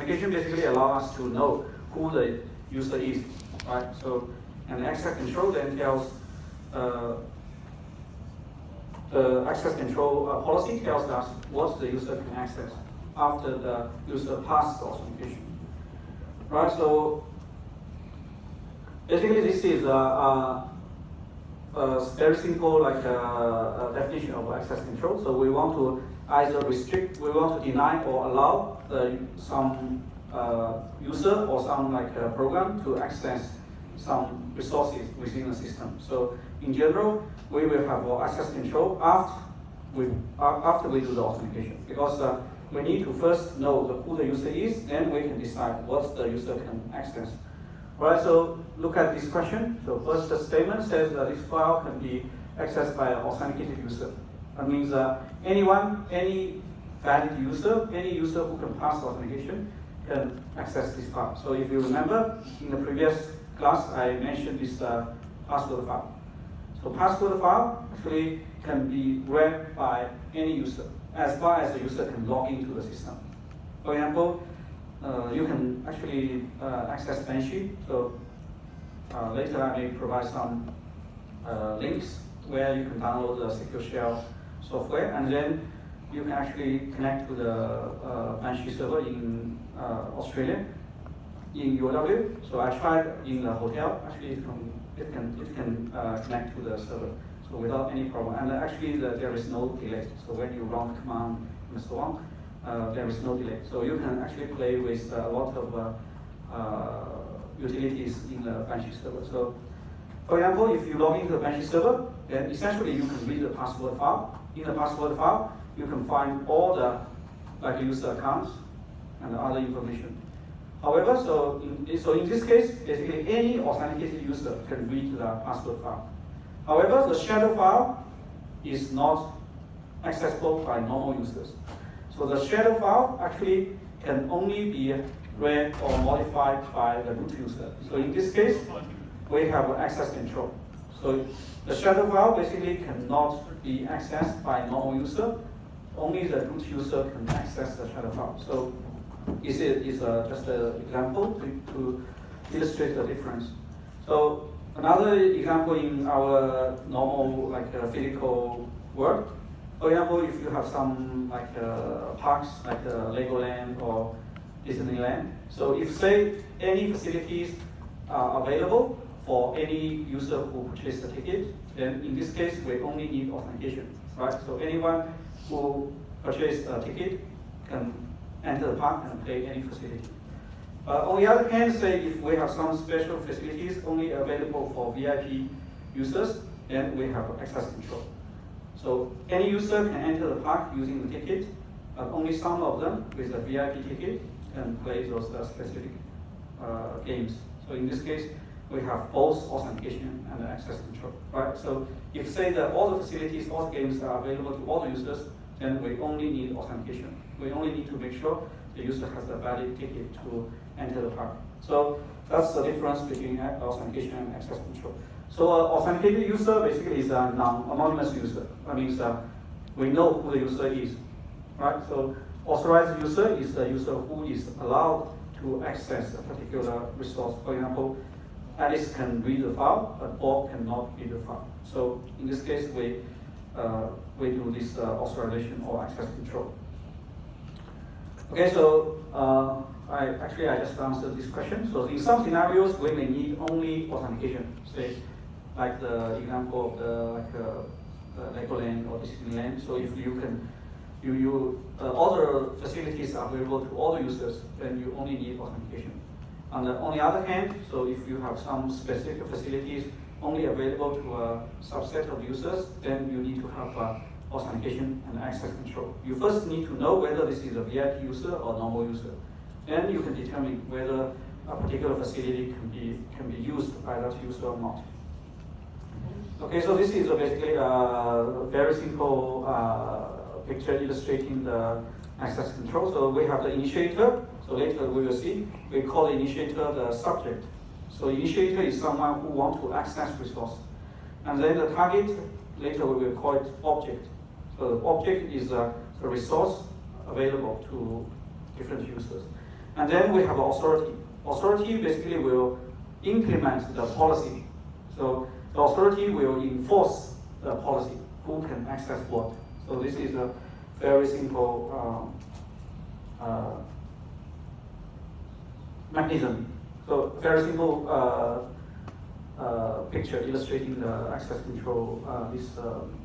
authentication basically allows us to know who the user is, right? So, and access control then tells the access control policy tells us what the user can access after the user passes the authentication, right? So basically, this is a very simple definition of access control. So we want to either restrict, we want to deny or allow some user or some program to access some resources within the system. So in general, we will have access control after we do the authentication, because we need to first know who the user is, then we can decide what the user can access. Right, so look at this question. So first, the statement says that this file can be accessed by an authenticated user. That means anyone, any valid user, any user who can pass the authentication can access this file. So if you remember, in the previous class, I mentioned this password file. So password file actually can be read by any user, as far as the user can log into the system. For example, you can actually access Banshee. So later I may provide some links where you can download the Secure Shell software, and then you can actually connect to the Banshee server in Australia, in UOW. So I tried in the hotel. Actually, it can connect to the server, so without any problem. And actually, there is no delay. So when you run command and so on, there is no delay. So you can actually play with a lot of utilities in the Banshee server. So, for example, if you log into the Banshee server, then essentially you can read the password file. In the password file, you can find all the user accounts and other information. However, so in this case, basically any authenticated user can read the password file. However, the shadow file is not accessible by normal users. So the shadow file actually can only be read or modified by the root user. So in this case, we have access control. So the shadow file basically cannot be accessed by normal user. Only the root user can access the shadow file. So this is just an example to illustrate the difference. So another example in our normal physical world. For example, if you have some parks like Legoland or Disneyland, so if say any facilities are available for any user who purchased the ticket, then in this case we only need authentication, right? So anyone who purchased a ticket can enter the park and play any facility. On the other hand, say if we have some special facilities only available for VIP users, then we have access control. So any user can enter the park using the ticket, but only some of them with a VIP ticket can play those specific games. So in this case, we have both authentication and access control, right? So if say that all the facilities, all the games are available to all the users, then we only need authentication. We only need to make sure the user has a valid ticket to enter the park. So that's the difference between authentication and access control. So authenticated user basically is a non-anonymous user. That means we know who the user is, right? So authorized user is the user who is allowed to access a particular resource. For example, Alice can read the file, but Bob cannot read the file. So in this case, we do this authorization or access control. Okay, so I just answered this question. So in some scenarios, we may need only authentication. Say, like the example of the Legoland or Disneyland. So if you can, all the facilities are available to all the users, then you only need authentication. On the other hand, so if you have some specific facilities only available to a subset of users, then you need to have authentication and access control. You first need to know whether this is a VIP user or normal user. Then you can determine whether a particular facility can be used by that user or not. Okay, so this is basically a very simple picture illustrating the access control. So we have the initiator. So later we will see. We call the initiator the subject. So initiator is someone who wants to access resource. And then the target, later we will call it object. So the object is the resource available to different users. And then we have authority. Authority basically will implement the policy. So the authority will enforce the policy, who can access what. So this is a very simple mechanism. So very simple picture illustrating the access control, this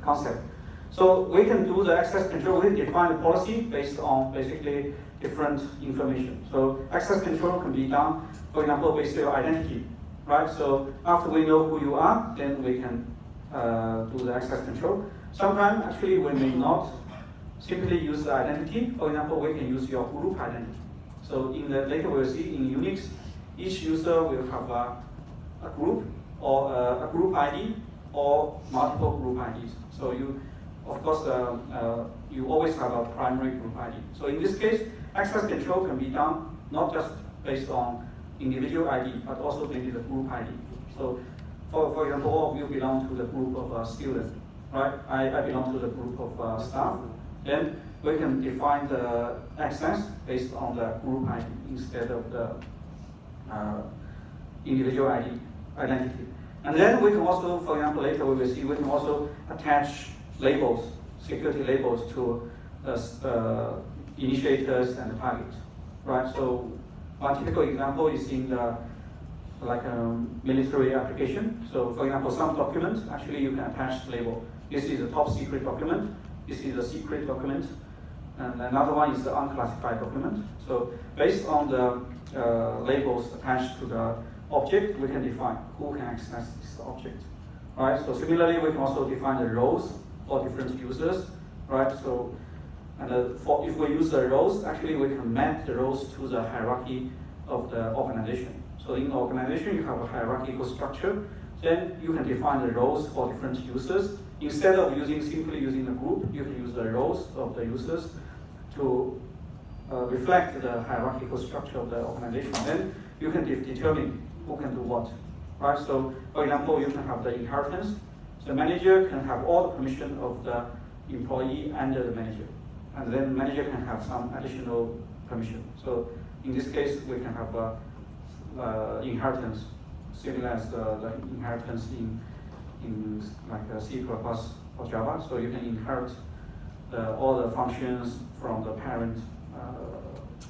concept. So we can do the access control, we can define the policy based on basically different information. So access control can be done, for example, based on your identity, right? So after we know who you are, then we can do the access control. Sometimes actually we may not simply use the identity. For example, we can use your group identity. So in the later we'll see in Unix, each user will have a group or a group ID or multiple group IDs. So you, of course, you always have a primary group ID. So in this case, access control can be done not just based on individual ID, but also maybe the group ID. So for example, all of you belong to the group of students, right? I belong to the group of staff. Then we can define the access based on the group ID instead of the individual identity. And then we can also, for example, later we will see, we can also attach labels, security labels to initiators and targets, right? So one typical example is in the military application. So for example, some documents, actually you can attach label. This is a top secret document. This is a secret document. And another one is the unclassified document. So based on the labels attached to the object, we can define who can access this object, right? So similarly, we can also define the roles for different users, right? So, and if we use the roles, actually we can map the roles to the hierarchy of the organization. So in the organization, you have a hierarchical structure. Then you can define the roles for different users. Instead of simply using the group, you can use the roles of the users to reflect the hierarchical structure of the organization. Then you can determine who can do what, right? So, for example, you can have the inheritance. The manager can have all the permission of the employee under the manager, and then manager can have some additional permission. So, in this case, we can have inheritance, similar as the inheritance in like C++ or Java. So you can inherit all the functions from the parent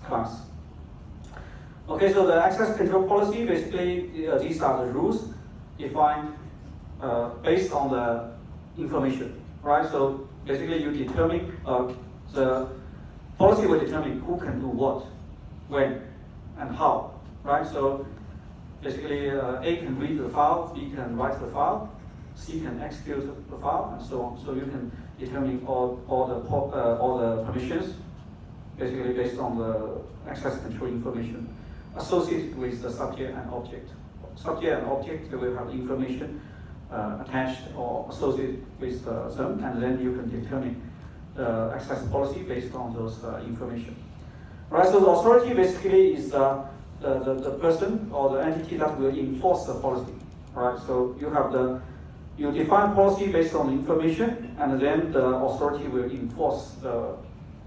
class. Okay, so the access control policy, basically, these are the rules defined based on the information, right? So basically, you determine, the policy will determine who can do what, when, and how, right? So basically, A can read the file, B can write the file, C can execute the file, and so on. So you can determine all the permissions, basically based on the access control information associated with the subject and object. Subject and object, they will have information attached or associated with them, and then you can determine the access policy based on those information. Right, so the authority basically is the person or the entity that will enforce the policy. Right, so you define policy based on the information, and then the authority will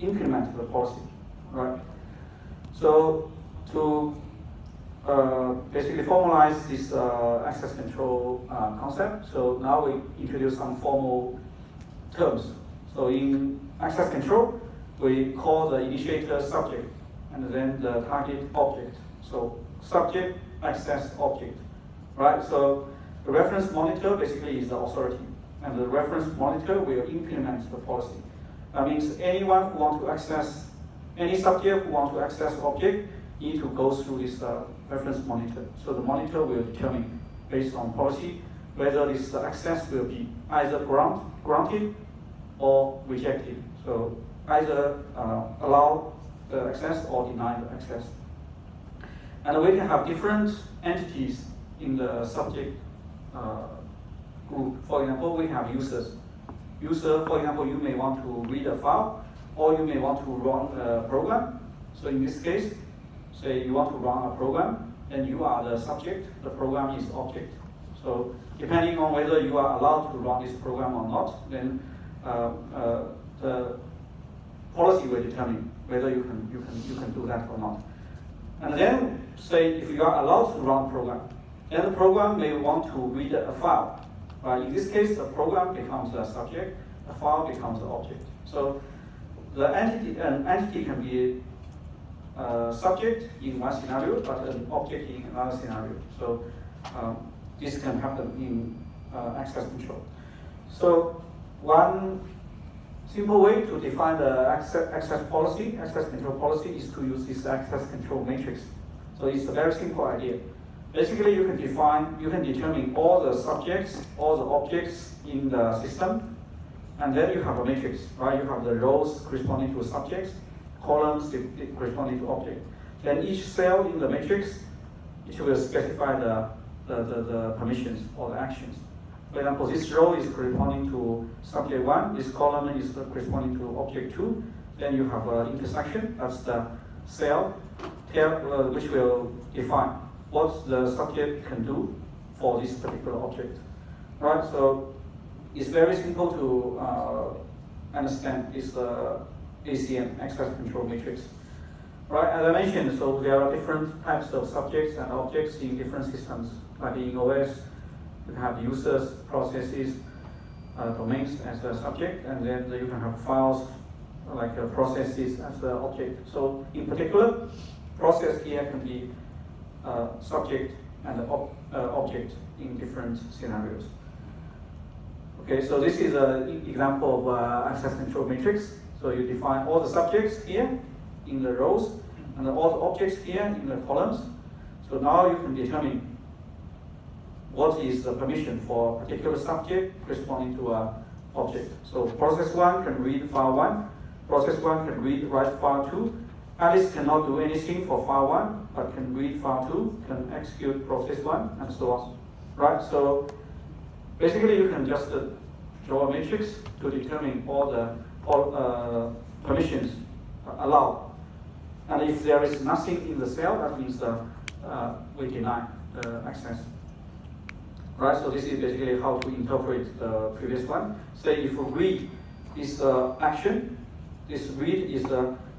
implement the policy. Right, so to basically formalize this access control concept, so now we introduce some formal terms. So in access control, we call the initiator subject, and then the target object. So subject, access, object, right? So the reference monitor basically is the authority, and the reference monitor will implement the policy. That means anyone who wants to access, any subject who wants to access object need to go through this reference monitor. So the monitor will determine, based on policy, whether this access will be either granted or rejected. So either allow the access or deny the access. And we can have different entities in the subject group. For example, we have users. User, for example, you may want to read a file, or you may want to run a program. So in this case, say you want to run a program, and you are the subject, the program is object. So depending on whether you are allowed to run this program or not, then the policy will determine whether you can do that or not. And then say if you are allowed to run a program, then the program may want to read a file. Right? In this case, the program becomes the subject, the file becomes the object. So the an entity can be subject in one scenario, but an object in another scenario. So this can happen in access control. So one simple way to define the access control policy is to use this access control matrix. So it's a very simple idea. Basically, you can determine all the subjects, all the objects in the system, and then you have a matrix, right? You have the rows corresponding to subjects, columns corresponding to object. Then each cell in the matrix, it will specify the permissions or the actions. For example, this row is corresponding to subject 1, this column is corresponding to object 2. Then you have an intersection, that's the cell, which will define what the subject can do for this particular object. Right, so it's very simple to understand this ACM, access control matrix. Right, as I mentioned, so there are different types of subjects and objects in different systems. Like in OS, you have users, processes, domains as a subject, and then you can have files like processes as the object. So in particular, process here can be subject and object in different scenarios. Okay, so this is an example of access control matrix. So you define all the subjects here in the rows and all the objects here in the columns. So now you can determine what is the permission for a particular subject corresponding to an object. So process 1 can read file 1, process 1 can write file 2. Alice cannot do anything for file 1, but can read file 2, can execute process 1, and so on. Right? So basically you can just draw a matrix to determine all the permissions allowed. And if there is nothing in the cell, that means we deny the access. Right, so this is basically how to interpret the previous one. Say if read is the action, this read is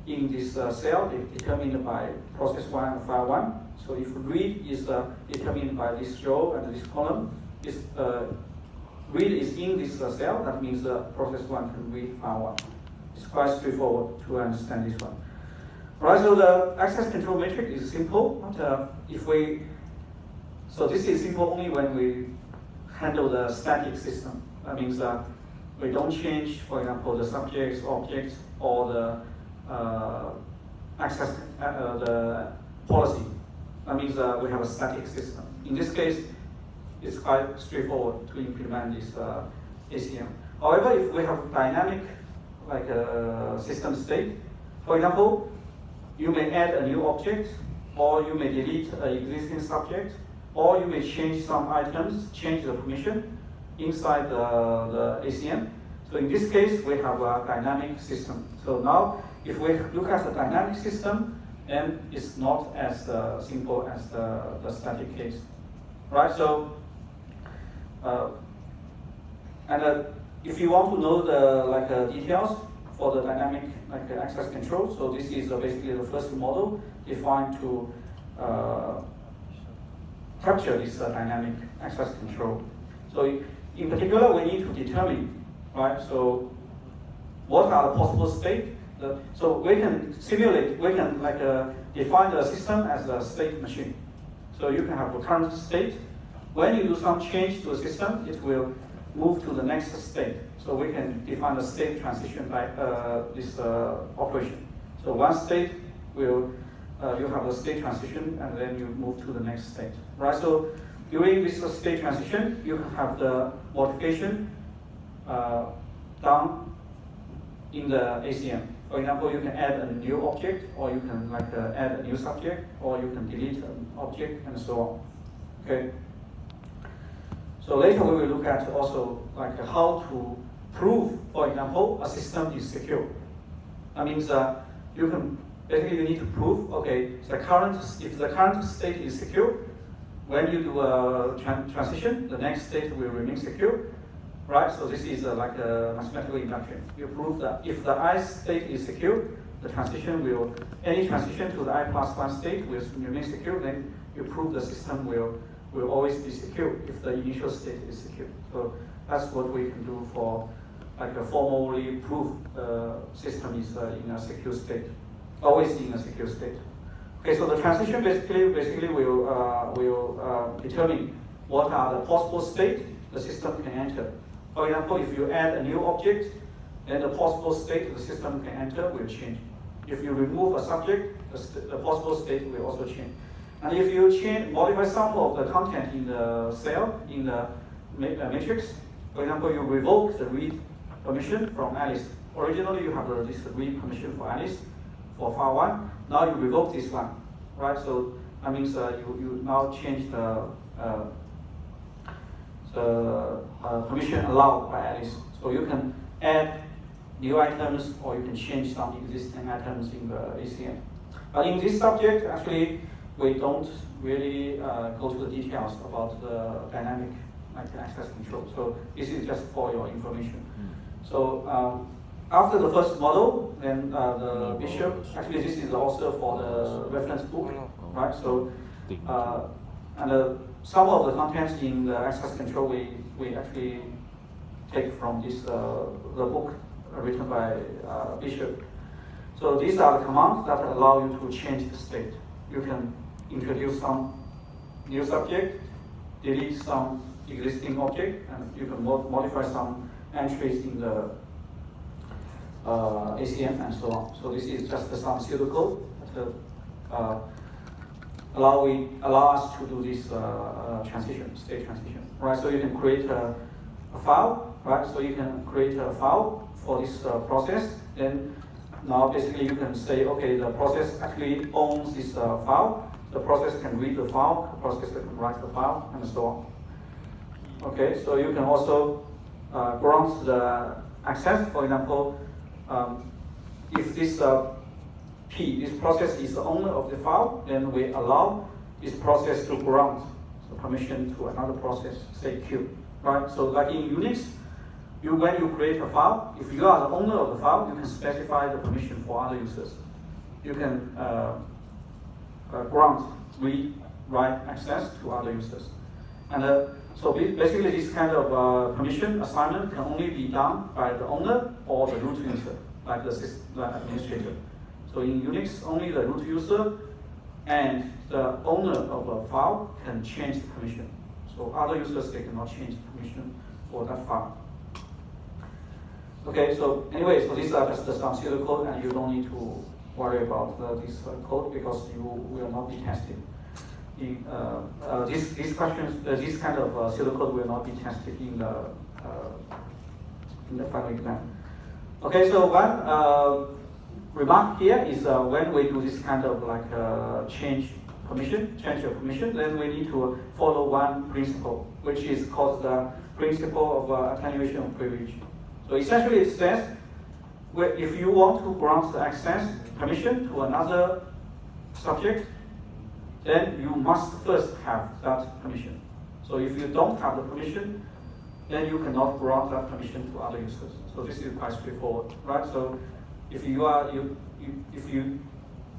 in this cell determined by process 1 and file 1. So if read is determined by this row and this column, this read is in this cell, that means process 1 can read file 1. It's quite straightforward to understand this one. Right, so the access control matrix is simple, but so this is simple only when we handle the static system. That means that we don't change, for example, the subjects, objects, or the access, the policy. That means we have a static system. In this case, it's quite straightforward to implement this ACM. However, if we have dynamic, like system state, for example, you may add a new object, or you may delete an existing subject, or you may change some items, change the permission inside the ACM. So in this case, we have a dynamic system. So now, if we look at the dynamic system, then it's not as simple as the static case, right? So, if you want to know the details for the dynamic access control, so this is basically the first model defined to capture this dynamic access control. So in particular, we need to determine, right? So what are the possible states? So we can simulate, we can define the system as a state machine. So you can have a current state. When you do some change to the system, it will move to the next state. So we can define the state transition by this operation. So one state will, you have a state transition and then you move to the next state, right? So during this state transition, you can have the modification done in the ACM. For example, you can add a new object, or you can add a new subject, or you can delete an object, and so on. Okay. So later we will look at also how to prove, for example, a system is secure. That means you can basically you need to prove, okay, if the current state is secure, when you do a transition, the next state will remain secure, right? So this is like a mathematical induction. You prove that if the I state is secure, the transition will, any transition to the I+1 state will remain secure, then you prove the system will always be secure if the initial state is secure. So that's what we can do for like a formally proof system is in a secure state, always in a secure state. Okay, so the transition basically will determine what are the possible states the system can enter. For example, if you add a new object, then the possible state the system can enter will change. If you remove a subject, the possible state will also change. And if you modify some of the content in the cell, in the matrix, for example, you revoke the read permission from Alice. Originally, you have this read permission for Alice for file 1. Now you revoke this one, right? So that means you now change the permission allowed by Alice. So you can add new items or you can change some existing items in the ACM. But in this subject, actually, we don't really go to the details about the dynamic access control. So this is just for your information. So after the first model, then the Bishop, actually this is also for the reference book, right? So and some of the contents in the access control we actually take from this the book written by Bishop. So these are the commands that allow you to change the state. You can introduce some new subject, delete some existing object, and you can modify some entries in the ACM and so on. So this is just some pseudocode that allow us to do this state transition, right? So you can create a file, right? So you can create a file for this process. Then now basically you can say, okay, the process actually owns this file. The process can read the file, the process can write the file, and so on. Okay, so you can also grant the access. For example, if this this process is the owner of the file, then we allow this process to grant the permission to another process, say Q, right? So like in Unix, when you create a file, if you are the owner of the file, you can specify the permission for other users. You can grant read, write access to other users. And so basically this kind of permission assignment can only be done by the owner or the root user, like the administrator. So in Unix, only the root user and the owner of a file can change the permission. So other users, they cannot change the permission for that file. Okay, so anyway, so these are just some pseudocode, and you don't need to worry about this code because you will not be tested. These questions, this kind of pseudocode will not be tested in the final exam. Okay, so one remark here is when we do this kind of like change of permission, then we need to follow one principle, which is called the principle of attenuation of privilege. So essentially it says, if you want to grant the access permission to another subject, then you must first have that permission. So if you don't have the permission, then you cannot grant that permission to other users. So this is quite straightforward, right? So if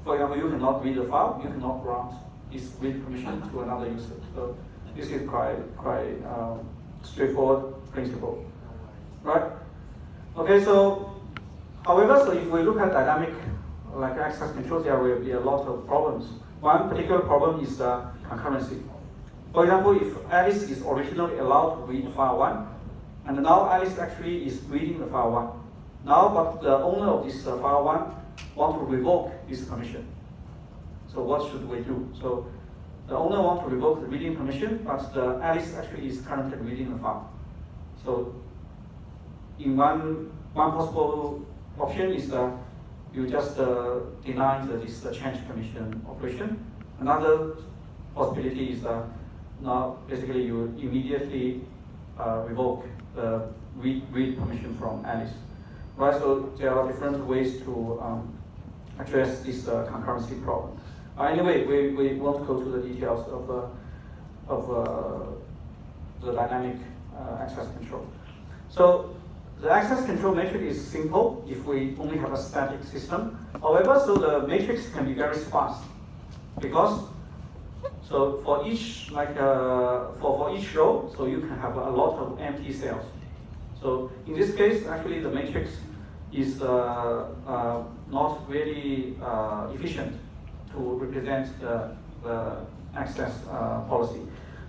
for example, you cannot read the file, you cannot grant this read permission to another user. So this is quite straightforward principle, right? Okay, so however, so if we look at dynamic like access control, there will be a lot of problems. One particular problem is the concurrency. For example, if Alice is originally allowed to read file 1, and now Alice actually is reading the file 1. Now, but the owner of this file 1 wants to revoke this permission. So what should we do? So the owner wants to revoke the reading permission, but the Alice actually is currently reading the file. So in one possible option is that you just deny this change permission operation. Another possibility is that now basically you immediately revoke the read permission from Alice. Right, so there are different ways to address this concurrency problem. Anyway, we won't go to the details of the dynamic access control. So The access control matrix is simple if we only have a static system. However, so the matrix can be very sparse because so for each for each row, so you can have a lot of empty cells. So in this case, actually the matrix is not really efficient to represent the access policy.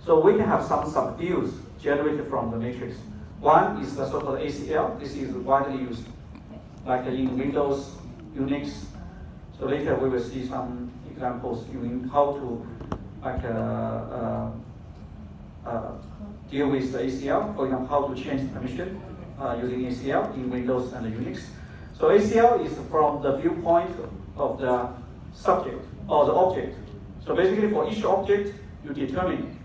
So we can have some subviews generated from the matrix. One is the so-called ACL. This is widely used, like in Windows, Unix. So later we will see some examples in how to deal with the ACL. For example, how to change permission using ACL in Windows and Unix. So ACL is from the viewpoint of the subject or the object. So basically, for each object, you determine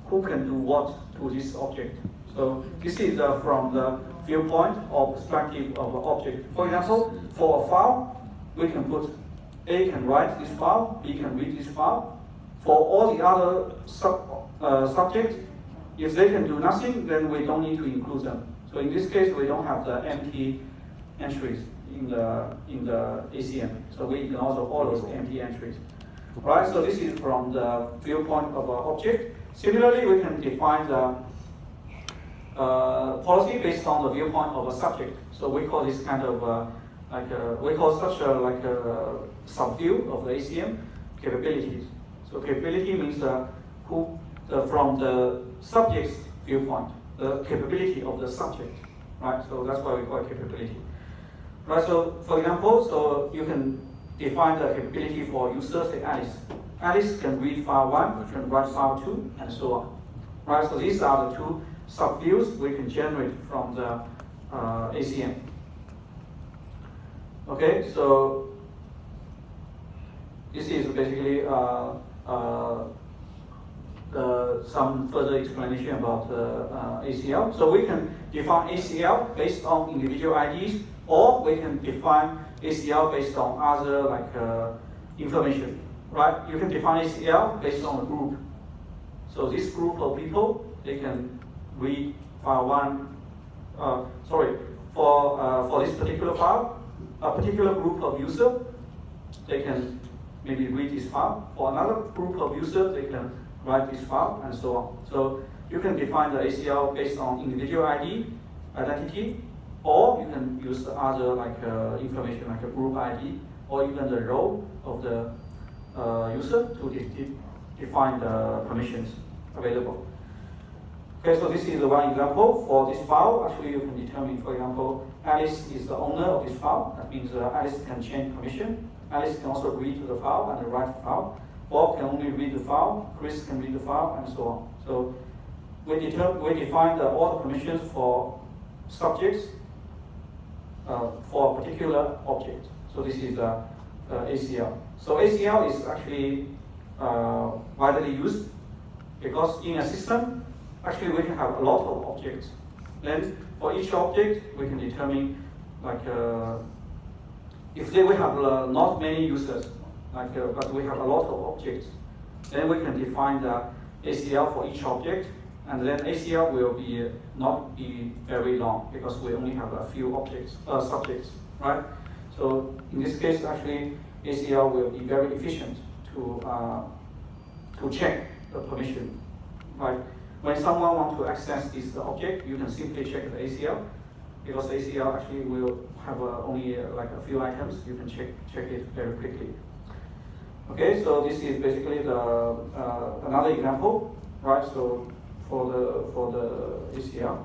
who can do what to this object. So this is from the viewpoint or perspective of an object. For example, for a file, we can put A can write this file, B can read this file. For all the other subjects, if they can do nothing, then we don't need to include them. So in this case, we don't have the empty entries in the ACM. So we ignore all those empty entries. Right, so this is from the viewpoint of an object. Similarly, we can define the policy based on the viewpoint of a subject. So we call this kind of we call such a subview of the ACM capabilities. So capability means from the subject's viewpoint, the capability of the subject, right? So that's why we call it capability. Right. So for example, so you can define the capability for user, say Alice. Alice can read file 1, can write file 2, and so on. Right. So these are the two subviews we can generate from the ACM. Okay, so this is basically some further explanation about ACL. So we can define ACL based on individual IDs, or we can define ACL based on other information. Right? You can define ACL based on a group. So this group of people, they can read file 1. For this particular file, a particular group of users, they can maybe read this file. For another group of users, they can write this file, and so on. So you can define the ACL based on individual identity, or you can use the other information like a group ID, or even the role of the user to define the permissions available. Okay, so this is one example. For this file, actually you can determine, for example, Alice is the owner of this file. That means Alice can change permission. Alice can also read the file and write the file. Bob can only read the file. Chris can read the file, and so on. So we define all the permissions for subjects for a particular object. So this is ACL. So ACL is actually widely used because in a system, actually we can have a lot of objects. Then for each object, we can determine if we have not many users, but we have a lot of objects, then we can define the ACL for each object, and then ACL will not be very long because we only have a few subjects, right? So in this case, actually, ACL will be very efficient to check the permission, right? When someone wants to access this object, you can simply check the ACL, because ACL actually will have only a few items. You can check it very quickly. Okay, so this is basically another example, right? So for the ACL.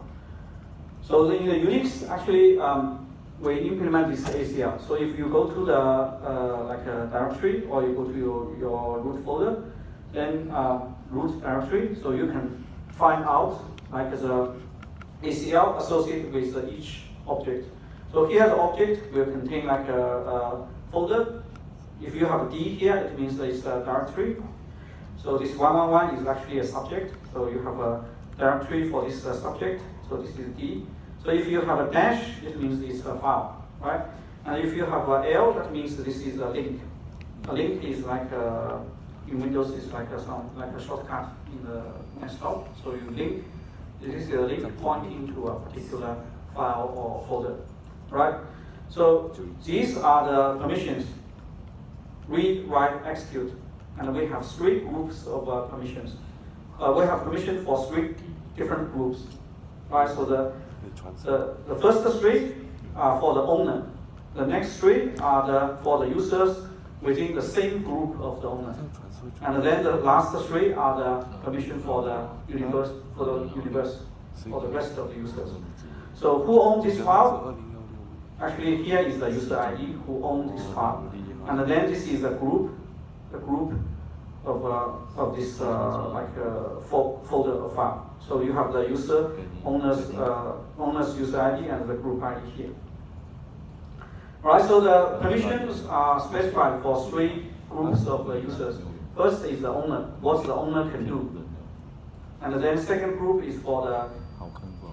So in the Unix, actually, we implement this ACL. So if you go to the directory, or you go to your root folder, then root directory, so you can find out the ACL associated with each object. So here the object will contain a folder. If you have a D here, it means it's a directory. So this 111 is actually a subject. So you have a directory for this subject. So this is D. So if you have a dash, it means it's a file, right? And if you have a L, that means this is a link. A link is in Windows, it's a shortcut in the desktop. So you link. This is a link pointing to a particular file or folder, right? So these are the permissions: read, write, execute, and we have 3 groups of permissions. We have permission for 3 different groups, right? So the first 3 are for the owner. The next 3 are for the users within the same group of the owner. And then the last 3 are the permission for the universe, for the rest of the users. So who owns this file? Actually, here is the user ID who owns this file. And then this is the group of this folder of file. So you have the owner's user ID and the group ID here. Right, so the permissions are specified for 3 groups of users. First is the owner, what the owner can do. And then second group is for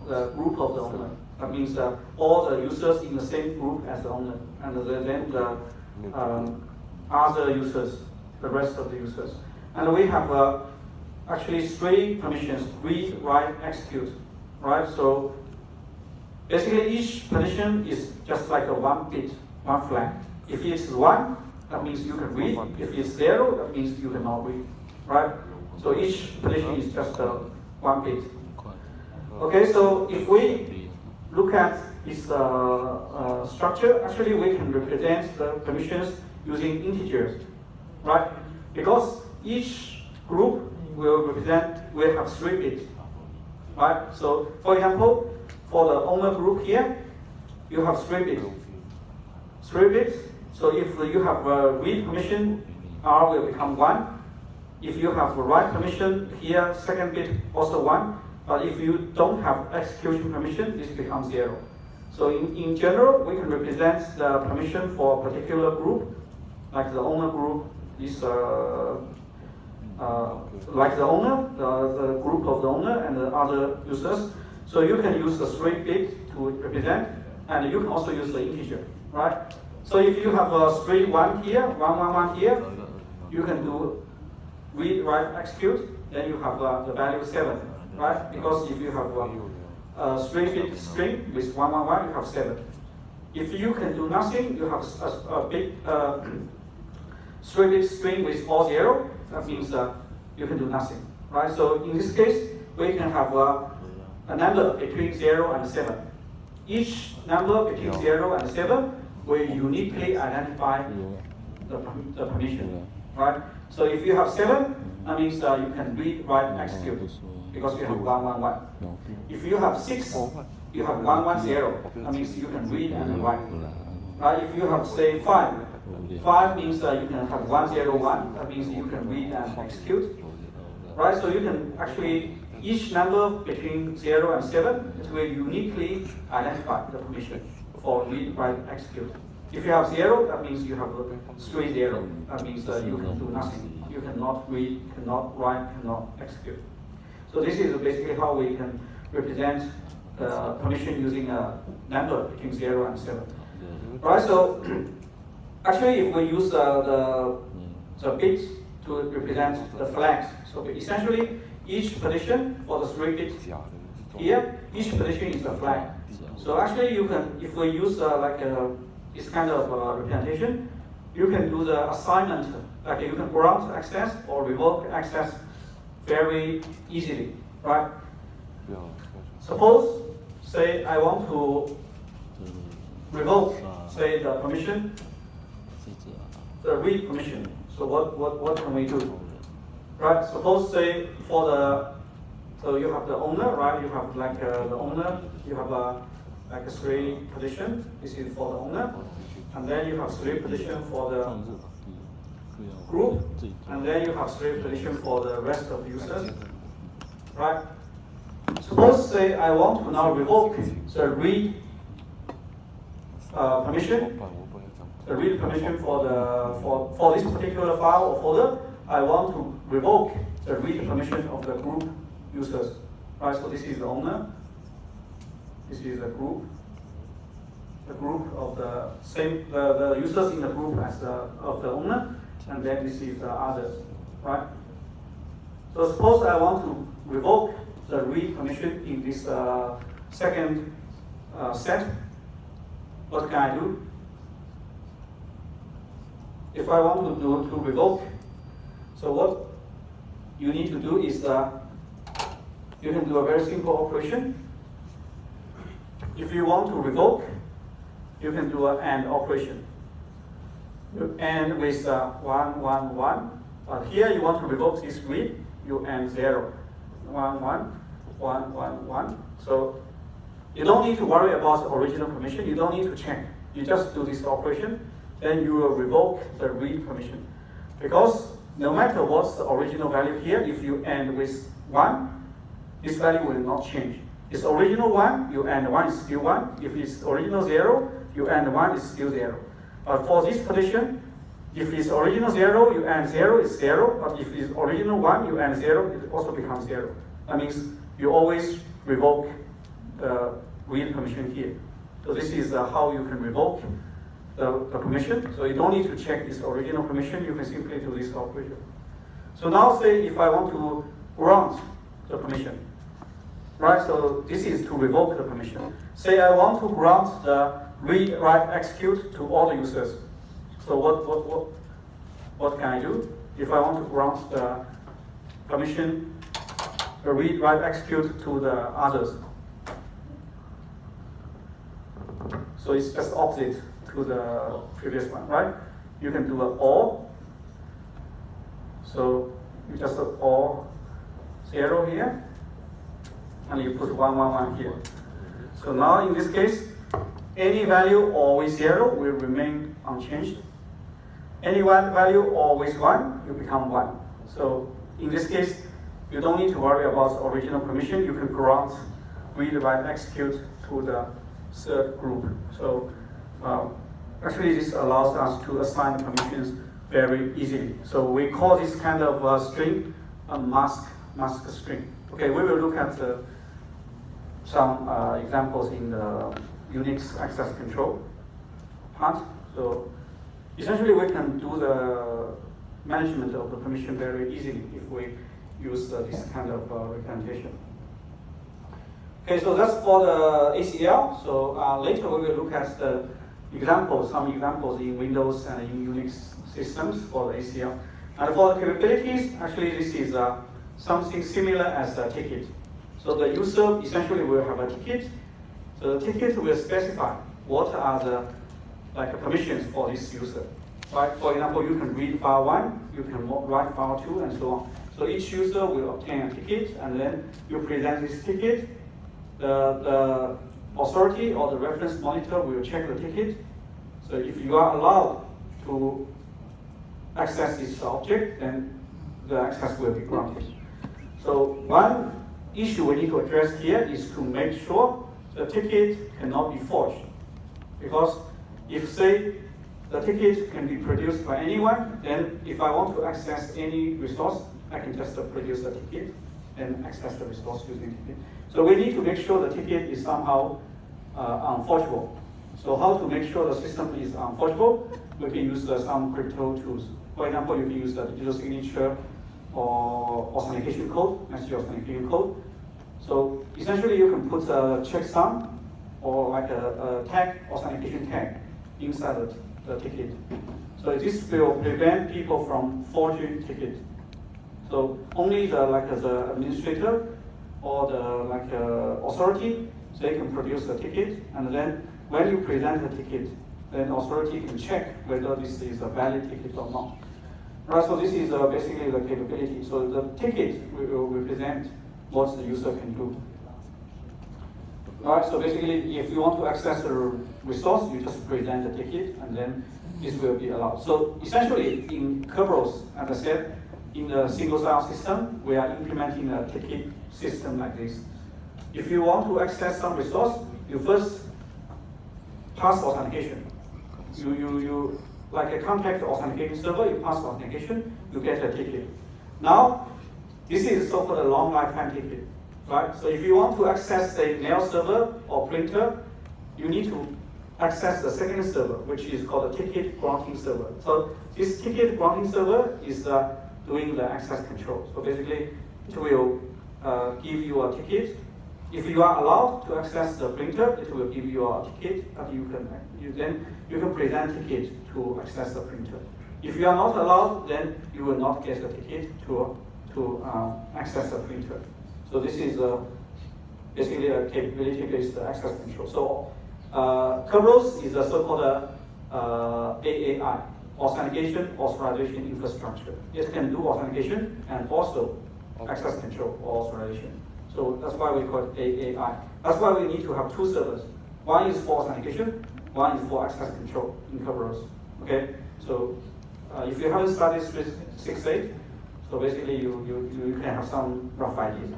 the group of the owner. That means all the users in the same group as the owner. And then the other users, the rest of the users. And we have actually 3 permissions: read, write, execute. Right, so basically, each permission is just like a 1 bit, 1 flag. If it's 1, that means you can read. If it's 0, that means you cannot read. Right? So each permission is just 1 bit. Okay, so if we look at this structure, actually we can represent the permissions using integers. Right? Because each group will have 3 bits. Right? So for example, for the owner group here, you have 3 bits. 3 bits. So if you have a read permission, R will become 1. If you have a write permission here, second bit also 1. But if you don't have execution permission, this becomes 0. So in general, we can represent the permission for a particular group, like the owner group is like the owner, the group of the owner and the other users. So you can use the 3 bit to represent, and you can also use the integer, right? So if you have a 3, 1 here, 1, 1, 1 here, you can do read, write, execute, then you have the value 7, right? Because if you have a 3-bit string with 1, 1, 1, you have 7. If you can do nothing, you have a big 3-bit string with all 0, that means you can do nothing, right? So in this case, we can have a number between 0 and 7. Each number between 0 and 7 will uniquely identify the permission, right? So if you have 7, that means you can read, write, execute, because you have 1, 1, 1. If you have 6, you have 1, 1, 0. That means you can read and write. Right? If you have, say, 5, 5 means you can have 1, 0, 1. That means you can read and execute. Right? So you can actually, each number between 0 and 7, it will uniquely identify the permission for read, write, execute. If you have 0, that means you have 3, 0. That means you can do nothing. You cannot read, cannot write, cannot execute. So this is basically how we can represent permission using a number between 0 and 7. Right, so actually if we use the bits to represent the flags, so essentially each position for the 3 bits here, each position is a flag. So actually you can, if we use this kind of representation, you can do the assignment, like you can grant access or revoke access very easily, right? Suppose, say I want to revoke, say the permission, the read permission. So what can we do? Right, suppose say so you have the owner, right? You have like the owner, you have like a 3 position, this is for the owner. And then you have 3 position for the group, and then you have 3 position for the rest of the users, right? Suppose say I want to now revoke the read permission, the read permission for this particular file or folder. I want to revoke the read permission of the group users, right? So this is the owner, this is the group of the same the users in the group as of the owner, and then this is the others, right? So suppose I want to revoke the read permission in this second set, what can I do? If I want to revoke, so what you need to do is you can do a very simple operation. If you want to revoke, you can do an AND operation. You AND with 1, 1, 1. But here you want to revoke this read, you AND 0. 1, 1, 1, 1, 1. So you don't need to worry about the original permission. You don't need to check. You just do this operation. Then you will revoke the read permission. Because no matter what's the original value here, if you AND with 1, this value will not change. It's original 1, you AND 1 is still 1. If it's original 0, you AND 1 is still 0. But for this condition, if it's original 0, you AND 0 is 0. But if it's original 1, you AND 0, it also becomes 0. That means you always revoke the read permission here. So this is how you can revoke the permission. So you don't need to check this original permission. You can simply do this operation. So now say if I want to grant the permission. Right, so this is to revoke the permission. Say I want to grant the read, write, execute to all the users. So what can I do? If I want to grant the permission, the read, write, execute to the others. So it's just opposite to the previous one, right? You can do an OR. So you just OR 0 here. And you put 1, 1, 1 here. So now in this case, any value always 0 will remain unchanged. Any one value always 1, you become 1. So in this case, you don't need to worry about original permission. You can grant read, write, execute to the third group. So actually this allows us to assign permissions very easily. So we call this kind of string a mask string. Okay, we will look at some examples in the Unix access control part. So essentially we can do the management of the permission very easily if we use this kind of representation. Okay, so that's for the ACL. So later we will look at the examples, some examples in Windows and in Unix systems for the ACL. And for the capabilities, actually this is something similar as a ticket. So the user essentially will have a ticket. So the ticket will specify what are the permissions for this user. Right? For example, you can read file 1, you can write file 2, and so on. So each user will obtain a ticket, and then you present this ticket. The authority or the reference monitor will check the ticket. So if you are allowed to access this object, then the access will be granted. So one issue we need to address here is to make sure the ticket cannot be forged. Because if, say, the ticket can be produced by anyone, then if I want to access any resource, I can just produce the ticket and access the resource using the ticket. So we need to make sure the ticket is somehow unforgeable. So how to make sure the system is unforgeable? We can use some crypto tools. For example, you can use the digital signature or authentication code, message authentication code. So essentially you can put a checksum or like a tag, authentication tag inside the ticket. So this will prevent people from forging tickets. So only the administrator or the authority, they can produce the ticket, and then when you present the ticket, then authority can check whether this is a valid ticket or not. Right, so this is basically the capability. So the ticket will represent what the user can do. Alright, so basically if you want to access the resource, you just present the ticket and then this will be allowed. So essentially in Kerberos, as I said, in the single sign-on system, we are implementing a ticket system like this. If you want to access some resource, you first pass authentication. You like a contact authentication server, you pass authentication, you get a ticket. Now, this is so-called a long lifetime ticket, right? So if you want to access a mail server or printer, you need to access the second server, which is called a ticket granting server. So this ticket granting server is doing the access control. So basically, it will give you a ticket if you are allowed to access the printer, it will give you a ticket that you can present ticket to access the printer. If you are not allowed, then you will not get a ticket to access the printer. So this is basically a capability-based access control. So Kerberos is a so-called AAI, Authentication Authorization Infrastructure. It can do authentication and also access control or authorization. So that's why we call it AAI. That's why we need to have two servers. One is for authentication, one is for access control in Kerberos. Okay, so if you haven't studied 6.8, so basically you can have some rough ideas.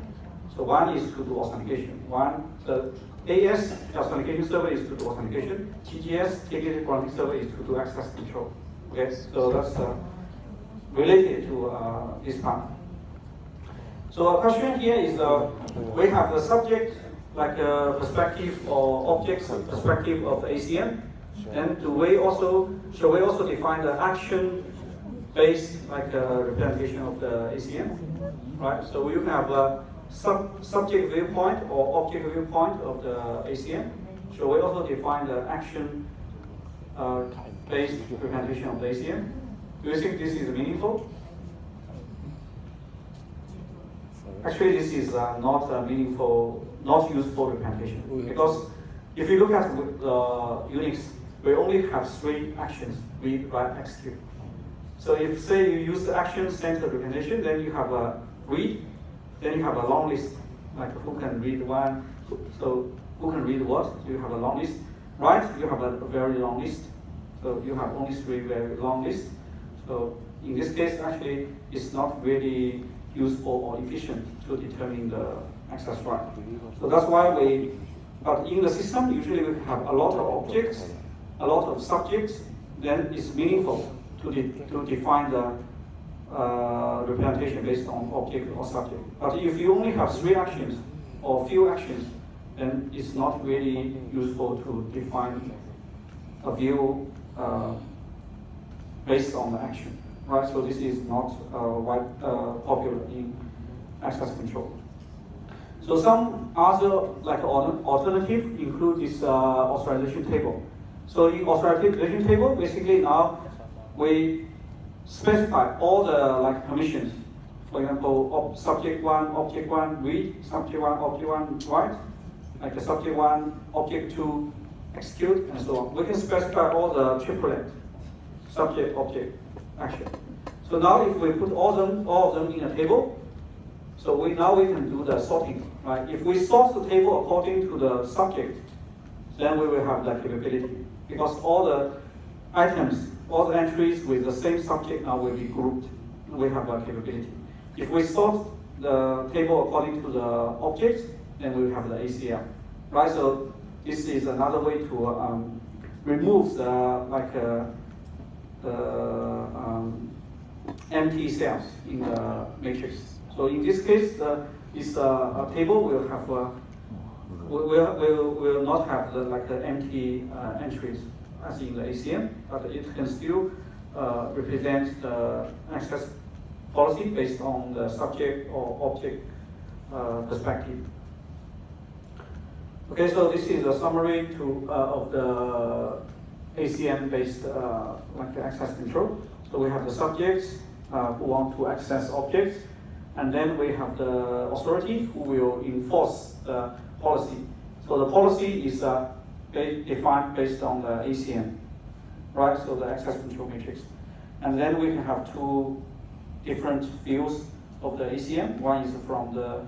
So one is to do authentication. The AS authentication server is to do authentication. TGS, ticket granting server, is to do access control. Okay, so that's related to this part. So a question here is we have the subject like a perspective or object perspective of the ACM. And shall we also define the action-based like representation of the ACM, right? So you have a subject viewpoint or object viewpoint of the ACM. Shall we also define the action based representation of the ACM? Do you think this is meaningful? Actually, this is not a meaningful, not useful representation, because if you look at Unix, we only have 3 actions: read, write, execute. So if say you use the action-centered representation, then you have a read, then you have a long list, like who can read one, so who can read what, you have a long list. Write, you have a very long list, so you have only 3 very long lists. So in this case, actually, it's not really useful or efficient to determine the access right. So that's why but in the system, usually we have a lot of objects, a lot of subjects, then it's meaningful to define the representation based on object or subject. But if you only have 3 actions or few actions, then it's not really useful to define a view based on the action. Right, so this is not popular in access control. So some other like alternative include this authorization table. So in authorization table, basically now we specify all the like permissions. For example, subject 1, object 1, read, subject 1, object 1, write, like the subject 1, object 2, execute, and so on. We can specify all the triplet, subject, object, action. So now if we put all of them in a table, so now we can do the sorting, right? If we sort the table according to the subject, then we will have that capability, because all the items, all the entries with the same subject now will be grouped. We have that capability. If we sort the table according to the objects, then we will have the ACL, right? So this is another way to remove the empty cells in the matrix. So in this case, this table will have will not have the empty entries as in the ACM, but it can still represent the access policy based on the subject or object perspective. Okay, so this is a summary of the ACM-based access control. So we have the subjects who want to access objects, and then we have the authority who will enforce the policy. So the policy is defined based on the ACM, right? So the access control matrix. And then we can have 2 different views of the ACM. One is from the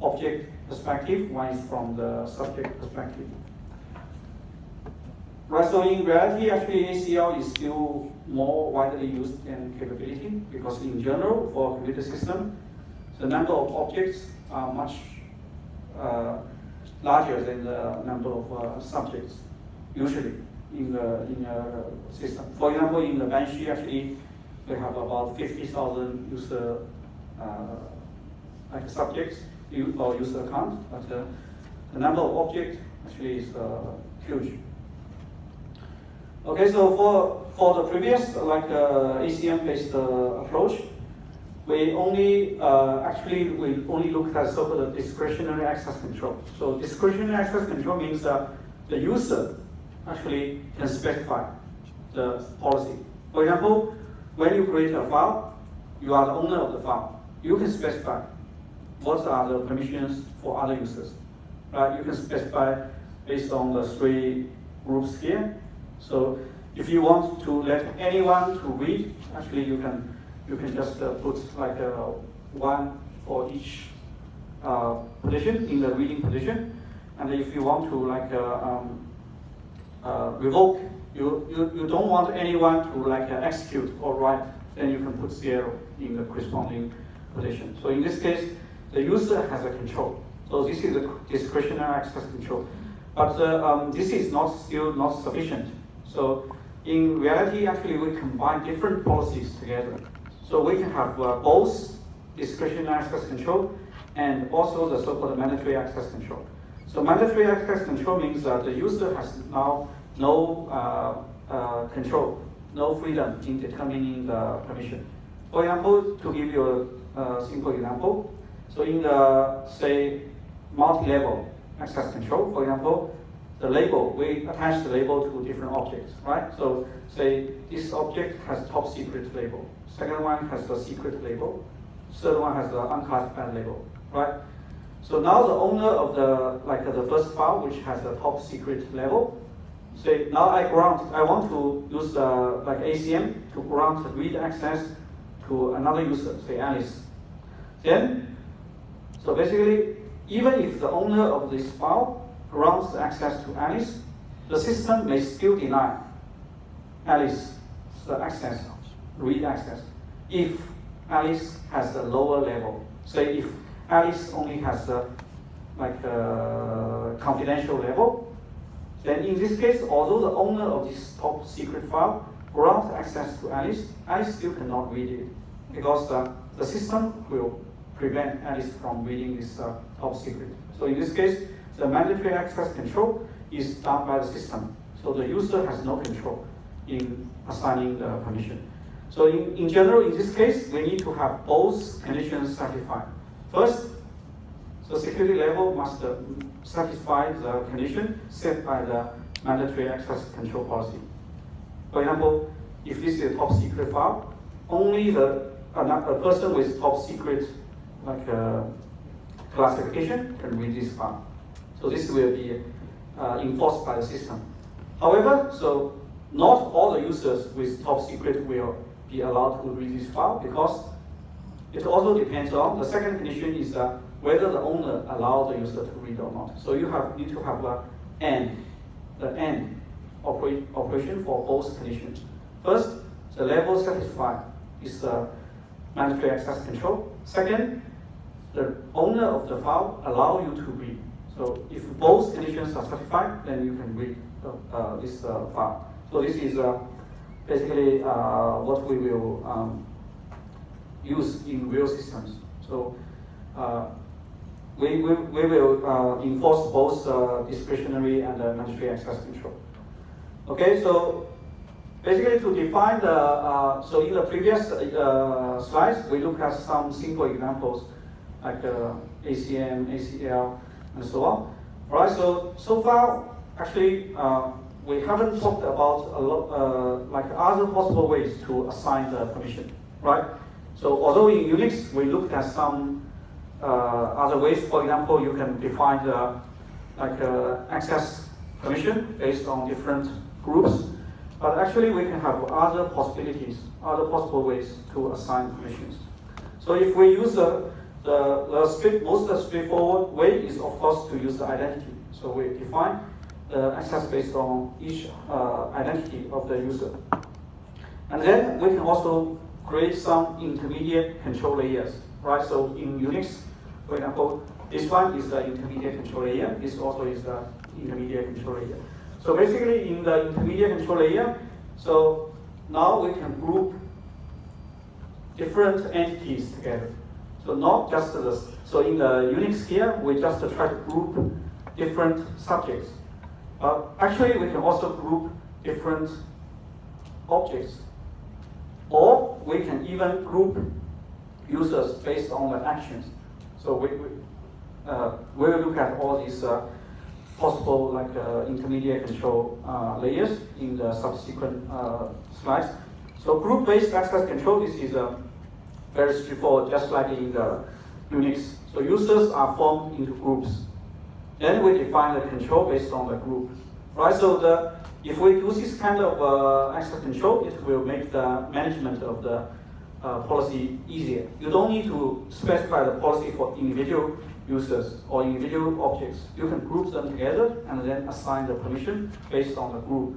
object perspective, one is from the subject perspective. Right, so in reality, actually ACL is still more widely used in capability, because in general, for a computer system, the number of objects are much larger than the number of subjects, usually in a system. For example, in the Banshee, actually, we have about 50,000 user subjects or user accounts, but the number of objects actually is huge. Okay, so for the previous ACM-based approach, we only we only look at so-called discretionary access control. So discretionary access control means that the user actually can specify the policy. For example, when you create a file, you are the owner of the file. You can specify what are the permissions for other users. Right? You can specify based on the 3 groups here. So if you want to let anyone to read, actually you can just put like 1 for each position in the reading position. And if you want to like revoke, you don't want anyone to like execute or write, then you can put 0 in the corresponding position. So in this case, the user has a control. So this is a discretionary access control. But this is still not sufficient. So in reality, actually, we combine different policies together. So we can have both discretionary access control and also the so-called mandatory access control. So mandatory access control means that the user has now no control, no freedom in determining the permission. For example, to give you a simple example, so in the, say, multi-level access control, for example, the label, we attach the label to different objects, right? So say this object has top secret label, second one has the secret label, third one has the unclassified label, right? So now the owner of the first file, which has the top secret label, say now I want to use like ACM to grant read access to another user, say Alice. Then, so basically, even if the owner of this file grants access to Alice, the system may still deny Alice the access, read access, if Alice has a lower level. Say if Alice only has a confidential level, then in this case, although the owner of this top secret file grants access to Alice, Alice still cannot read it because the system will prevent Alice from reading this top secret. So in this case, the mandatory access control is done by the system. So the user has no control in assigning the permission. So in general, in this case, we need to have both conditions satisfied. First, the security level must satisfy the condition set by the mandatory access control policy. For example, if this is a top secret file, only a person with top secret classification can read this file. So this will be enforced by the system. However, so not all the users with top secret will be allowed to read this file because it also depends on the second condition is whether the owner allows the user to read or not. So you need to have the AND operation for both conditions. First, the level satisfied is the mandatory access control. Second, the owner of the file allow you to read. So if both conditions are satisfied, then you can read this file. So this is basically what we will use in real systems. So we will enforce both discretionary and mandatory access control. Okay, so basically to define the, so in the previous slides, we looked at some simple examples like ACM, ACL, and so on. All right, so far, actually, we haven't talked about a lot, like other possible ways to assign the permission, right? So although in Unix, we looked at some other ways. For example, you can define the access permission based on different groups. But actually, we can have other possibilities, other possible ways to assign permissions. So if we use the most straightforward way is, of course, to use the identity. So we define the access based on each identity of the user. And then we can also create some intermediate control layers, right? So in Unix, for example, this one is the intermediate control layer. This also is the intermediate control layer. So basically, in the intermediate control layer, so now we can group different entities together. So not just this. So in the Unix here, we just try to group different subjects. Actually, we can also group different objects. Or we can even group users based on the actions. So we will look at all these possible intermediate control layers in the subsequent slides. So group-based access control, this is very straightforward, just like in the Unix. So users are formed into groups. Then we define the control based on the group. Right, so if we do this kind of access control, it will make the management of the policy easier. You don't need to specify the policy for individual users or individual objects. You can group them together and then assign the permission based on the group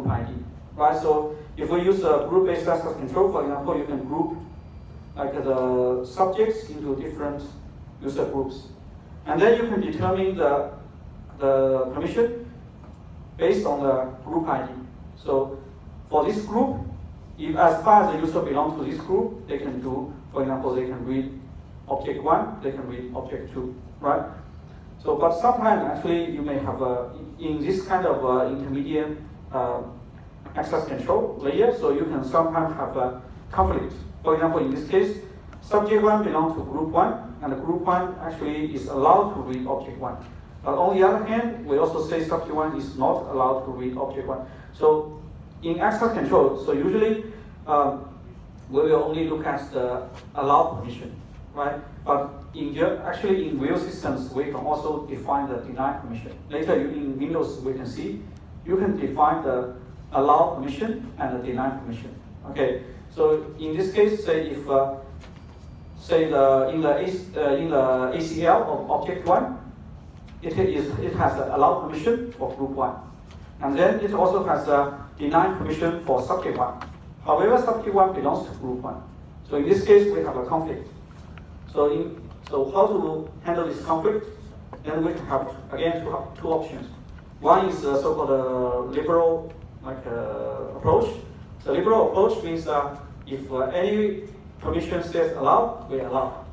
ID. Right, so if we use a group-based access control, for example, you can group the subjects into different user groups. And then you can determine the permission based on the group ID. So for this group, if as far as the user belongs to this group, they can do, for example, they can read object 1, they can read object 2, right? So, but sometimes actually you may have in this kind of intermediate access control layer, so you can sometimes have a conflict. For example, in this case, subject 1 belongs to group 1, and the group 1 actually is allowed to read object 1. But on the other hand, we also say subject 1 is not allowed to read object 1. So in access control, so usually we will only look at the allowed permission, right? But actually in real systems, we can also define the deny permission. Later in Windows, we can see you can define the allow permission and the deny permission. Okay, so in this case, say if in the ACL of object 1, it has the allow permission for group 1, and then it also has a deny permission for subject 1. However, subject 1 belongs to group 1. So in this case, we have a conflict. So how to handle this conflict? Then we have again two options. One is the so-called liberal approach. The liberal approach means that if any permission says allow, we allow.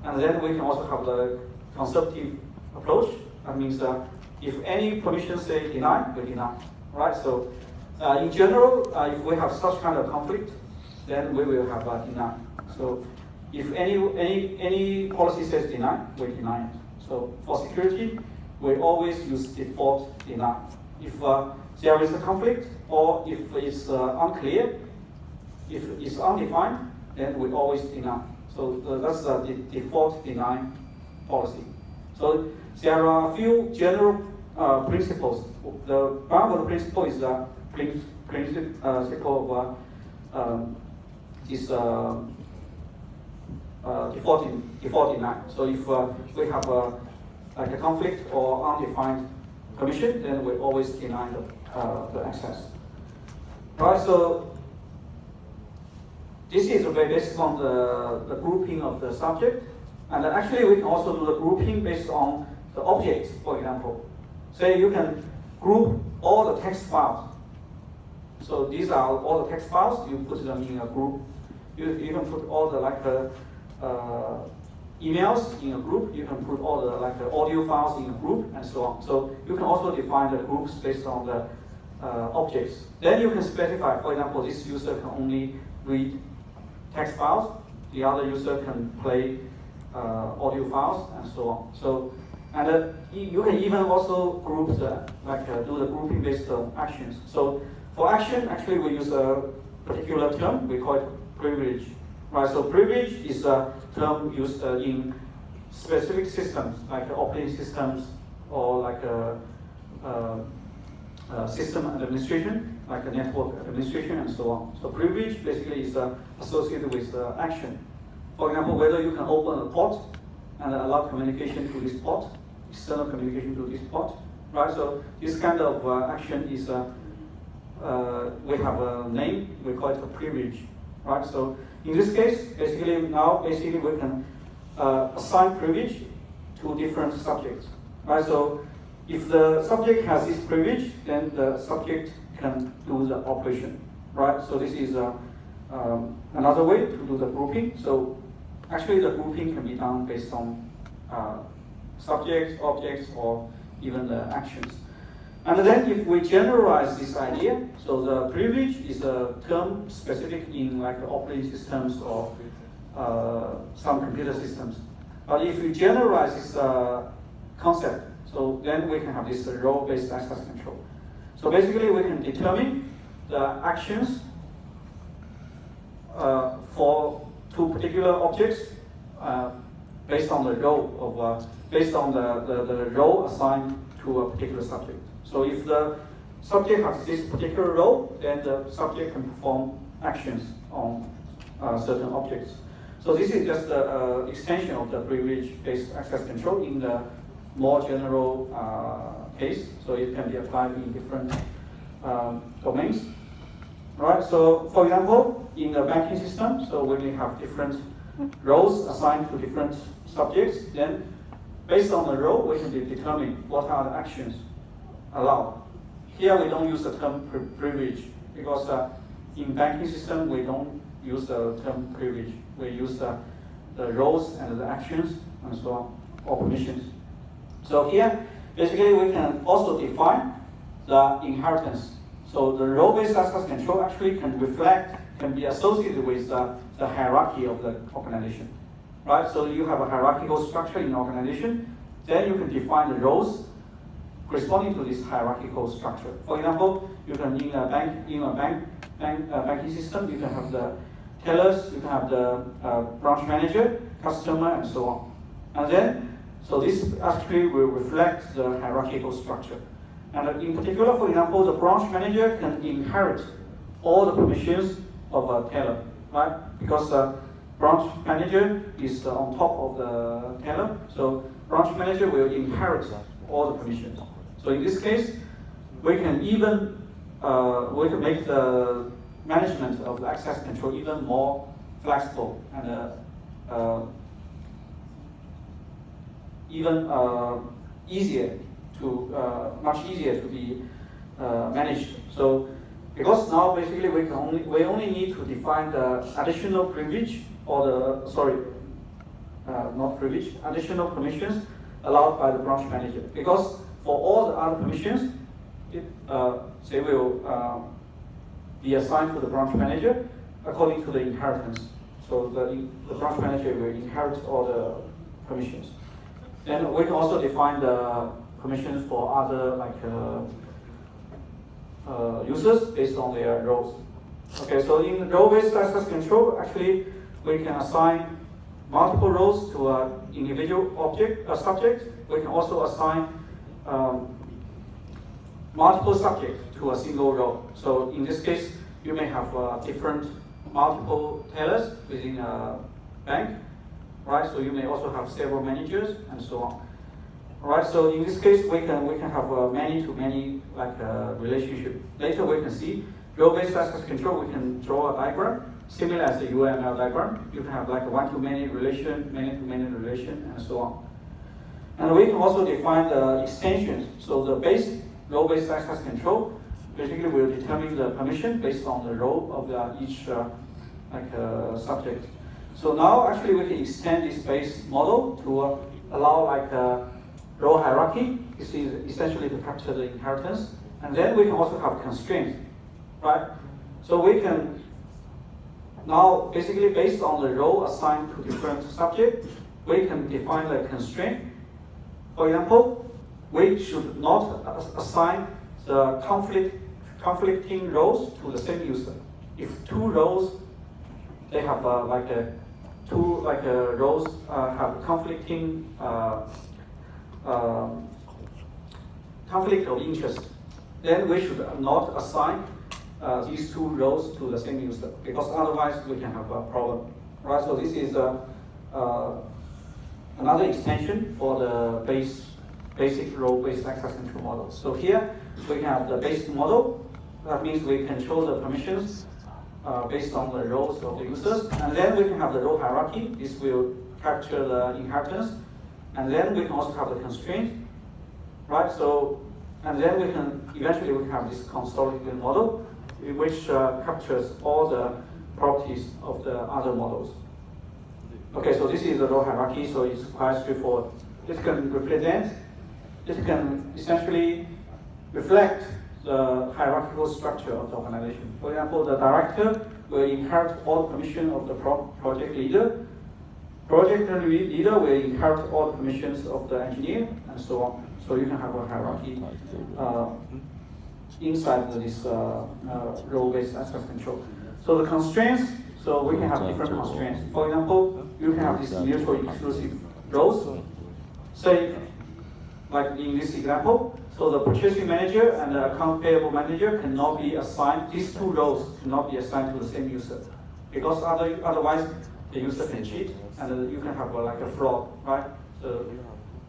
And then we can also have the conservative approach. That means that if any permission says deny, we deny. Right? So in general, if we have such kind of conflict, then we will have a deny. So if any policy says deny, we deny it. So for security, we always use default deny. If there is a conflict, or if it's unclear, if it's undefined, then we always deny. So that's the default deny policy. So there are a few general principles. One of the principles is the principle of this default deny. So if we have a conflict or undefined permission, then we always deny the access. Right, so this is based on the grouping of the subject. And actually we can also do the grouping based on the objects, for example. Say you can group all the text files. So these are all the text files, you put them in a group. You can put all the emails in a group, you can put all the audio files in a group, and so on. So you can also define the groups based on the objects. Then you can specify, for example, this user can only read text files, the other user can play audio files, and so on. So, and you can even also group do the grouping based on actions. So for action, actually we use a particular term, we call it privilege. Right, so privilege is a term used in specific systems, like operating systems or system administration, like a network administration and so on. So privilege basically is associated with action. For example, whether you can open a port and allow communication to this port, external communication to this port. Right, so this kind of action is, we have a name, we call it a privilege. Right, so in this case, basically we can assign privilege to different subjects. Right, so if the subject has this privilege, then the subject can do the operation. Right, so this is another way to do the grouping. So actually the grouping can be done based on subjects, objects, or even the actions. And then if we generalize this idea, so the privilege is a term specific in like operating systems or some computer systems. But if we generalize this concept, so then we can have this role-based access control. So basically we can determine the actions for two particular objects based on the role of based on the role assigned to a particular subject. So if the subject has this particular role, then the subject can perform actions on certain objects. So this is just the extension of the privilege-based access control in the more general case. So it can be applied in different domains. Right. So for example, in the banking system, so when we have different roles assigned to different subjects, then based on the role, we can determine what are the actions allowed. Here we don't use the term privilege because in banking system we don't use the term privilege. We use the roles and the actions and so on, or permissions. So here, basically we can also define the inheritance. So the role-based access control actually can be associated with the hierarchy of the organization. Right? So you have a hierarchical structure in the organization, then you can define the roles corresponding to this hierarchical structure. For example, you can in a banking system, you can have the tellers, you can have the branch manager, customer, and so on. And then, so this actually will reflect the hierarchical structure. And in particular, for example, the branch manager can inherit all the permissions of a teller, right? Because the branch manager is on top of the teller, so branch manager will inherit all the permissions. So in this case, we can even make the management of the access control even more flexible and even easier to much easier to be managed. So because now basically we only need to define the additional privilege or additional permissions allowed by the branch manager. Because for all the other permissions, they will be assigned to the branch manager according to the inheritance. So the branch manager will inherit all the permissions. Then we can also define the permissions for other users based on their roles. Okay, so in role-based access control, actually we can assign multiple roles to an individual subject. We can also assign multiple subjects to a single role. So in this case, you may have different multiple tellers within a bank, right? So you may also have several managers and so on. Right, so in this case, we can have a many-to-many relationship. Later we can see role-based access control. We can draw a diagram similar as the UML diagram. You can have like a one-to-many relation, many-to-many relation, and so on. And we can also define the extensions. So the base role-based access control basically will determine the permission based on the role of each subject. So now actually we can extend this base model to allow role hierarchy. This is essentially to capture the inheritance. And then we can also have constraints, right? So we can now basically based on the role assigned to different subjects, we can define the constraint. For example, we should not assign the conflicting roles to the same user. If two roles, they have roles have conflicting conflict of interest, then we should not assign these two roles to the same user, because otherwise we can have a problem, right? So this is another extension for the basic role-based access control model. So here we have the basic model. That means we control the permissions based on the roles of the users, and then we can have the role hierarchy. This will capture the inheritance. And then we can also have the constraint, right? So, and then we can eventually have this consolidated model, which captures all the properties of the other models. Okay, so this is the role hierarchy, so it's quite straightforward. This can essentially reflect the hierarchical structure of the organization. For example, the director will inherit all permission of the project leader. Project leader will inherit all the permissions of the engineer, and so on. So you can have a hierarchy inside this role-based access control. So the constraints, so we can have different constraints. For example, you can have these mutually exclusive roles. Say, like in this example, so the purchasing manager and the account payable manager cannot be assigned, these two roles cannot be assigned to the same user. Because otherwise, the user can cheat and you can have like a fraud, right? So,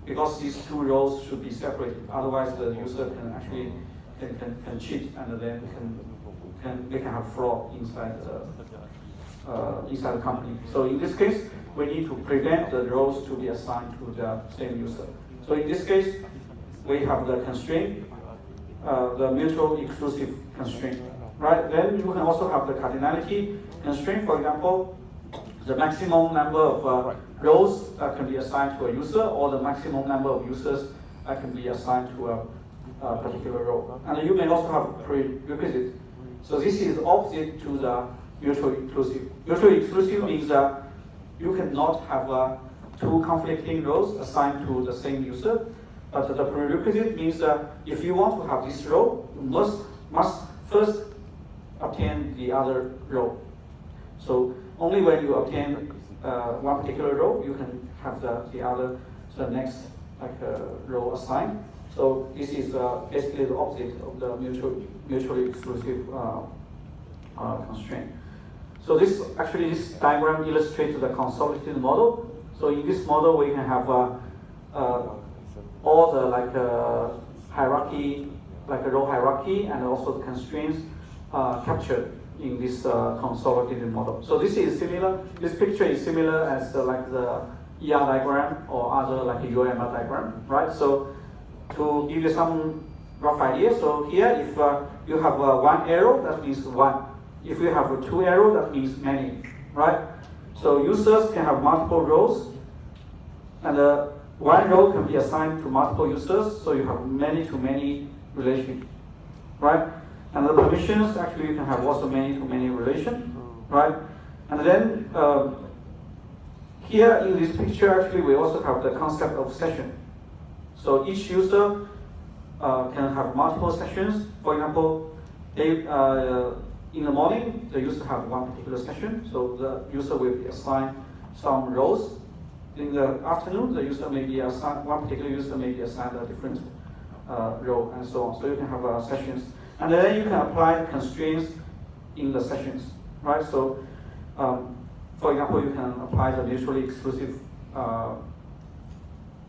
because these two roles should be separated. Otherwise, the user can actually can cheat and then they can have fraud inside the company. So in this case, we need to prevent the roles to be assigned to the same user. So in this case, we have the constraint, the mutual exclusive constraint, right? Then you can also have the cardinality constraint. For example, the maximum number of roles that can be assigned to a user, or the maximum number of users that can be assigned to a particular role. And you may also have prerequisite. So this is opposite to the mutual exclusive. Mutual exclusive means that you cannot have two conflicting roles assigned to the same user. But the prerequisite means that if you want to have this role, you must first obtain the other role. So only when you obtain one particular role, you can have the next role assigned. So this is basically the opposite of the mutually exclusive constraint. So this diagram illustrates the consolidated model. So in this model, we can have all the hierarchy, like a role hierarchy, and also the constraints captured in this consolidated model. So this is similar. This picture is similar as the ER diagram or other like a UML diagram, right? So to give you some rough idea, so here if you have one arrow, that means one. If you have two arrows, that means many, right? So users can have multiple roles, and one role can be assigned to multiple users, so you have many-to-many relation, right? And the permissions, actually you can have also many-to-many relation, right? And then here in this picture, actually we also have the concept of session. So each user can have multiple sessions. For example, in the morning, the user have one particular session, so the user will be assigned some roles. In the afternoon, the user may be assigned, one particular user may be assigned a different role, and so on. So you can have sessions. And then you can apply the constraints in the sessions, right? So, for example, you can apply the mutually exclusive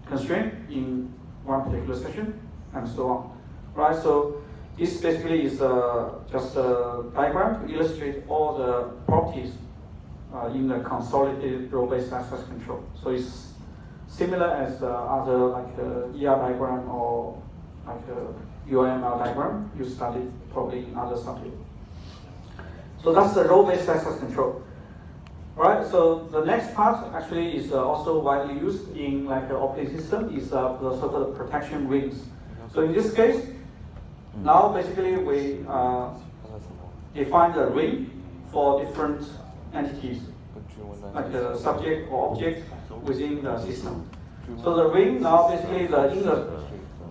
constraint in one particular session, and so on, right? So this basically is just a diagram to illustrate all the properties in the consolidated role-based access control. So it's similar as other like ER diagram or like UML diagram you studied probably in other subjects. So that's the role-based access control. Right. So the next part actually is also widely used in like the operating system is the so-called protection rings. So in this case, now basically we define the ring for different entities, like the subject or object within the system. So the ring now basically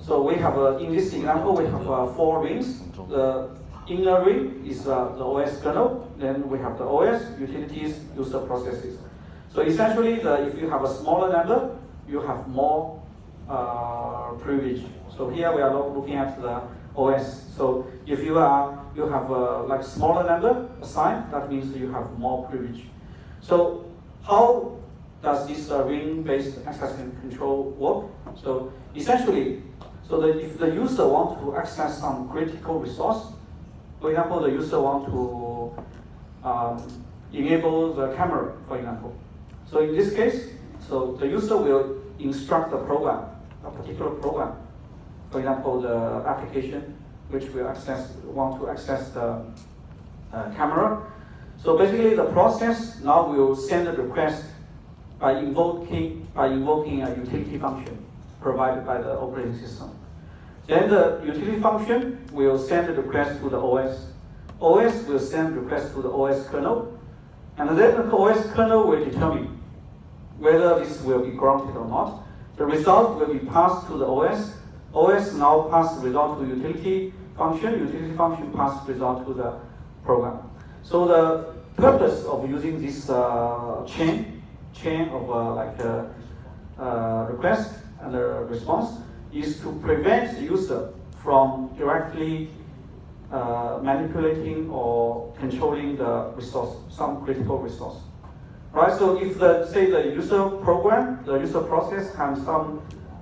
so we have in this example we have 4 rings. The inner ring is the OS kernel. Then we have the OS, utilities, user processes. So essentially, if you have a smaller number, you have more privilege. So here we are looking at the OS. So if you have like smaller number assigned, that means you have more privilege. So how does this ring-based access control work? So essentially, if the user wants to access some critical resource, for example, the user wants to enable the camera, for example. So in this case, so the user will instruct the program, a particular program. For example, the application which will want to access the camera. So basically, the process now will send a request by invoking a utility function provided by the operating system. Then the utility function will send the request to the OS. OS will send request to the OS kernel, and then the OS kernel will determine whether this will be granted or not. The result will be passed to the OS. OS now pass the result to utility function pass the result to the program. So the purpose of using this chain of request and response is to prevent the user from directly manipulating or controlling the resource, some critical resource. Right, so if say the user program, the user process has some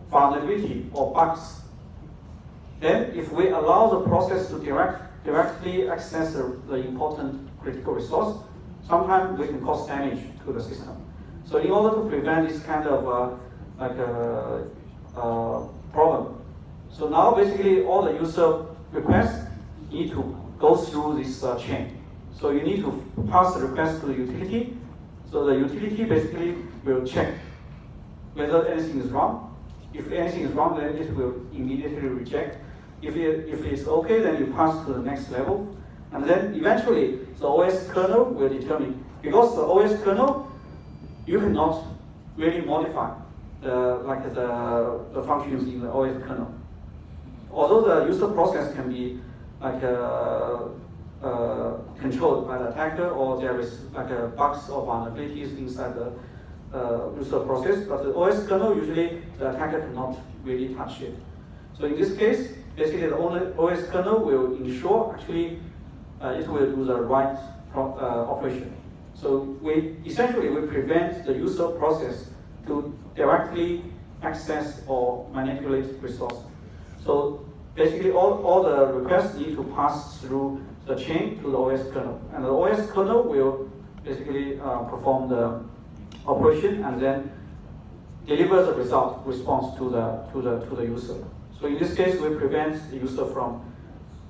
vulnerability or bugs, then if we allow the process to directly access the important critical resource, sometimes we can cause damage to the system. So in order to prevent this kind of problem, so now basically all the user requests need to go through this chain. So you need to pass the request to the utility. So the utility basically will check whether anything is wrong. If anything is wrong, then it will immediately reject. If it's okay, then you pass to the next level. And then eventually, the OS kernel will determine. Because the OS kernel, you cannot really modify the functions in the OS kernel. Although the user process can be controlled by the attacker, or there is bugs or vulnerabilities inside the user process, but the OS kernel, usually the attacker cannot really touch it. So in this case, basically the OS kernel will ensure actually it will do the right operation. So we essentially prevent the user process to directly access or manipulate resource. So basically all the requests need to pass through the chain to the OS kernel, and the OS kernel will basically perform the operation and then deliver the response to the user. So in this case, we prevent the user from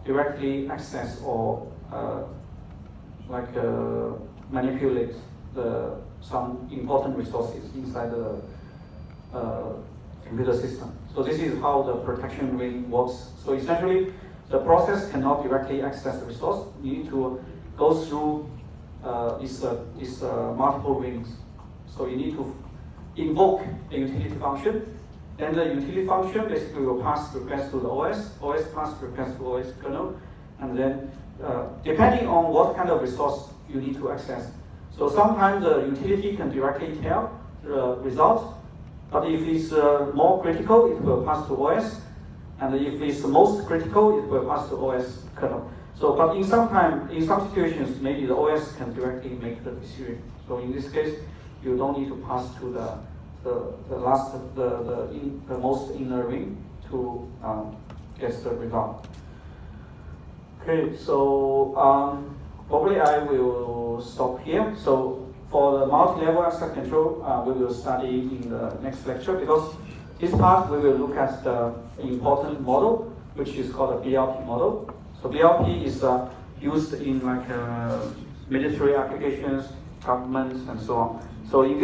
directly access or manipulate some important resources inside the computer system. So this is how the protection ring works. So essentially, the process cannot directly access the resource. You need to go through these multiple rings. So you need to invoke a utility function. Then the utility function basically will pass request to the OS. OS pass request to OS kernel. And then depending on what kind of resource you need to access. So sometimes the utility can directly tell the result. But if it's more critical, it will pass to OS. And if it's most critical, it will pass to OS kernel. So, but in some situations, maybe the OS can directly make the decision. So in this case, you don't need to pass to the most inner ring to get the result. Okay, so probably I will stop here. So for the multi-level access control, we will study in the next lecture, because this part we will look at the important model, which is called a BLP model. So BLP is used in military applications, governments, and so on. So in this